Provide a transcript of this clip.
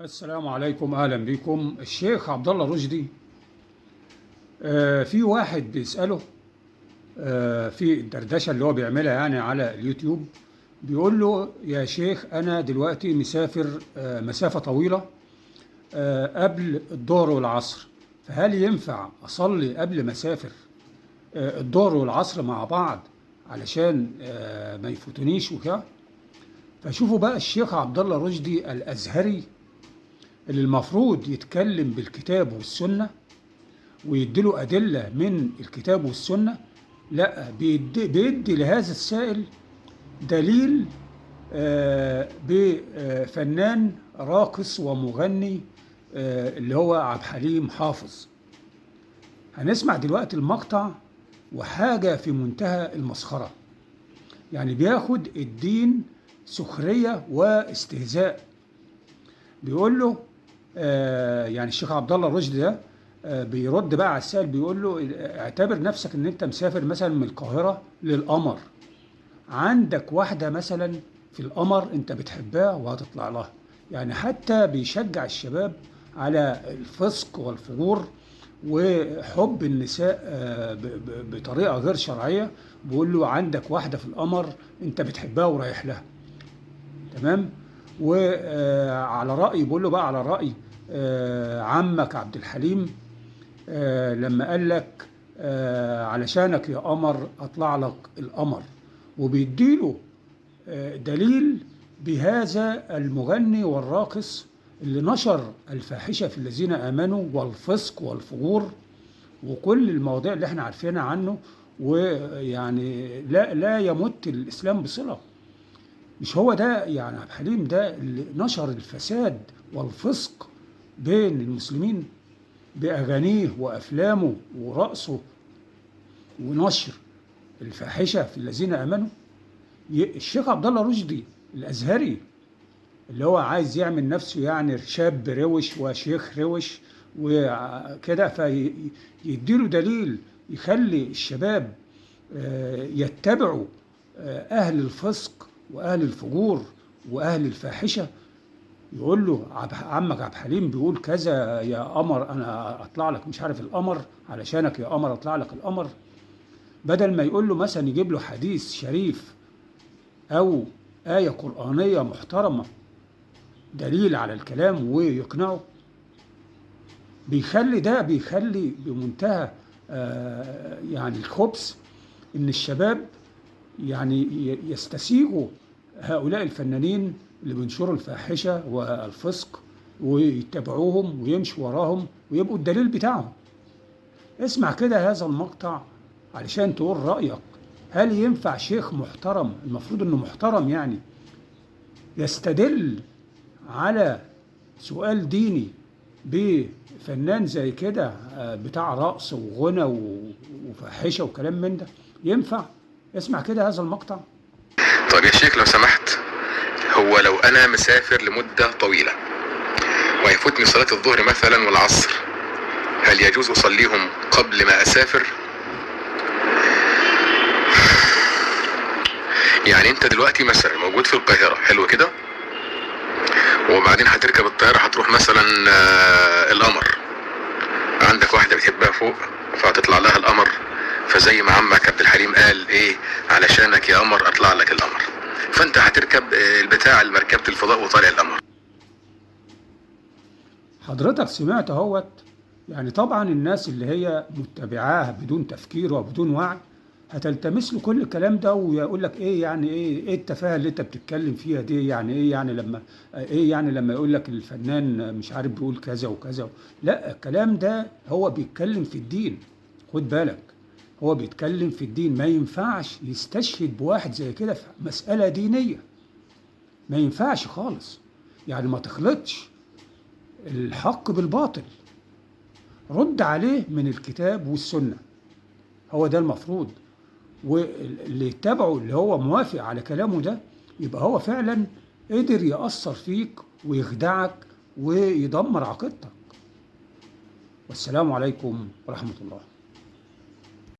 السلام عليكم، اهلا بكم. الشيخ عبد الله رشدي في واحد بيساله في الدردشه اللي هو بيعملها يعني على اليوتيوب. بيقول له: يا شيخ، انا دلوقتي مسافر مسافه طويله قبل الظهر والعصر، فهل ينفع اصلي قبل ما اسافر الظهر والعصر مع بعض علشان ما يفوتونيش وكده؟ فشوفوا بقى الشيخ عبد الله رشدي الازهري اللي المفروض يتكلم بالكتاب والسنة ويديله أدلة من الكتاب والسنة، لا بيدي لهذا السائل دليل بفنان راقص ومغني اللي هو عبد الحليم حافظ. هنسمع دلوقتي المقطع، وحاجة في منتهى المسخرة. يعني بياخد الدين سخرية واستهزاء. بيقول له يعني الشيخ عبد الله رشدي ده بيرد بقى على السائل، بيقول له: اعتبر نفسك ان انت مسافر مثلا من القاهرة للقمر، عندك واحدة مثلا في القمر انت بتحبها وهتطلع لها. يعني حتى بيشجع الشباب على الفسق والفجور وحب النساء بطريقة غير شرعية. بيقول له: عندك واحدة في القمر انت بتحبها ورايح لها، تمام؟ وعلى رأي، بقول له بقى على رأي عمك عبد الحليم لما قال لك علشانك يا قمر أطلع لك القمر، وبيديله دليل بهذا المغني والراقص اللي نشر الفاحشة في الذين آمنوا والفسق والفجور وكل المواضيع اللي احنا عارفينها عنه. ويعني لا يمت الإسلام بصلة. مش هو ده يعني عبد الحليم ده اللي نشر الفساد والفسق بين المسلمين بأغانيه وأفلامه ورقصه ونشر الفاحشة في الذين آمنوا؟ الشيخ عبد الله رشدي الأزهري اللي هو عايز يعمل نفسه يعني شاب روش وشيخ روش وكده، فيديله دليل يخلي الشباب يتبعوا أهل الفسق وأهل الفجور وأهل الفاحشة. يقول له: عمك عبد الحليم بيقول كذا يا قمر، أنا أطلع لك مش عارف القمر، علشانك يا قمر أطلع لك القمر. بدل ما يقول له مثلا يجيب له حديث شريف أو آية قرآنية محترمة دليل على الكلام ويقنعه، بيخلي بمنتهى يعني الخبث إن الشباب يعني يستسيغوا هؤلاء الفنانين اللي بينشروا الفاحشة والفسق ويتبعوهم ويمشوا وراهم ويبقوا الدليل بتاعهم. اسمع كده هذا المقطع علشان تقول رأيك. هل ينفع شيخ محترم، المفروض انه محترم يعني، يستدل على سؤال ديني بفنان زي كده بتاع رقص وغنى وفاحشة وكلام من ده؟ ينفع؟ اسمع كده هذا المقطع. طيب يا شيخ لو سمحت، هو لو انا مسافر لمدة طويلة ويفوتني صلاة الظهر مثلا والعصر، هل يجوز اصليهم قبل ما اسافر؟ يعني انت دلوقتي مثلا موجود في القاهرة، حلو كده، وبعدين هتركب الطيارة هتروح مثلا القمر، عندك واحدة بتحبها فوق فهتطلع لها القمر، فزي ما عمك عبد الحليم قال ايه، علشانك يا قمر اطلع لك القمر، فانت هتركب البتاع مركبة الفضاء وطالع القمر. حضرتك سمعت اهوت. يعني طبعا الناس اللي هي متبعاها بدون تفكير وبدون وعي هتلتمس له كل الكلام ده ويقول لك: ايه يعني ايه التفاهه اللي انت بتتكلم فيها دي؟ يعني ايه يعني لما يقول لك الفنان مش عارف بيقول كذا وكذا. لا، الكلام ده هو بيتكلم في الدين، خد بالك، هو بيتكلم في الدين. ما ينفعش يستشهد بواحد زي كده في مسألة دينية، ما ينفعش خالص. يعني ما تخلطش الحق بالباطل، رد عليه من الكتاب والسنة، هو ده المفروض. واللي يتبعه اللي هو موافق على كلامه ده يبقى هو فعلا قدر يأثر فيك ويخدعك ويدمر عقيدتك. والسلام عليكم ورحمة الله.